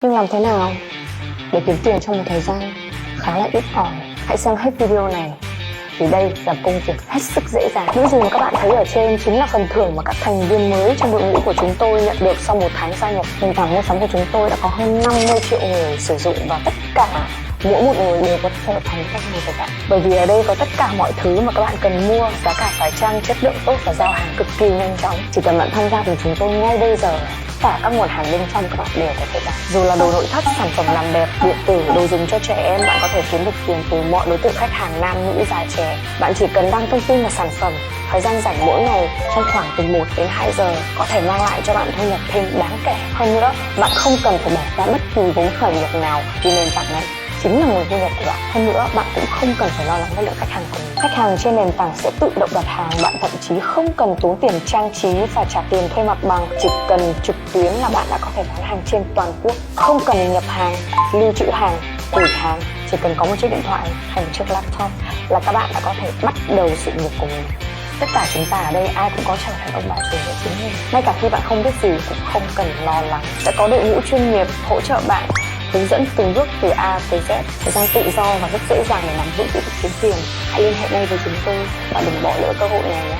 Nhưng làm thế nào để kiếm tiền trong một thời gian khá là ít ỏi? Hãy xem hết video này, vì đây là công việc hết sức dễ dàng. Những gì mà các bạn thấy ở trên chính là phần thưởng mà các thành viên mới trong đội ngũ của chúng tôi nhận được sau một tháng gia nhập. Nền tảng mua sắm của chúng tôi đã có hơn 50 triệu người sử dụng, và tất cả mỗi một người đều có thể thành khách hàng của bạn. Bởi vì ở đây có tất cả mọi thứ mà các bạn cần mua, giá cả phải chăng, chất lượng tốt và giao hàng cực kỳ nhanh chóng. Chỉ cần bạn tham gia cùng chúng tôi ngay bây giờ, tất cả các nguồn hàng bên trong các bạn đều có thể bán. Dù là đồ nội thất, sản phẩm làm đẹp, điện tử, đồ dùng cho trẻ em, bạn có thể kiếm được tiền từ mọi đối tượng khách hàng nam, nữ, già, trẻ. Bạn chỉ cần đăng thông tin vào sản phẩm, thời gian rảnh mỗi ngày trong khoảng từ 1 đến 2 giờ có thể mang lại cho bạn thu nhập thêm đáng kể. Hơn nữa, bạn không cần phải bỏ ra bất kỳ vốn khởi nghiệp nào, vì nền tảng này chính là nguồn thu nhập của bạn. Hơn nữa, bạn cũng không cần phải lo lắng về lượng khách hàng của mình. Khách hàng trên nền tảng sẽ tự động đặt hàng, bạn thậm chí không cần tốn tiền trang trí và trả tiền thuê mặt bằng. Chỉ cần trực tuyến là bạn đã có thể bán hàng trên toàn quốc, không cần nhập hàng, lưu trữ hàng, gửi hàng. Chỉ cần có một chiếc điện thoại hay một chiếc laptop là các bạn đã có thể bắt đầu sự nghiệp của mình. Tất cả chúng ta ở đây ai cũng có trở thành ông bà chủ của chính mình. Ngay cả khi bạn không biết gì cũng không cần lo lắng, sẽ có đội ngũ chuyên nghiệp hỗ trợ bạn, hướng dẫn từng bước từ A tới Z. Thời gian tự do và rất dễ dàng để nắm vững kỹ thuật kiếm tiền. Hãy liên hệ ngay với chúng tôi và đừng bỏ lỡ cơ hội này nhé.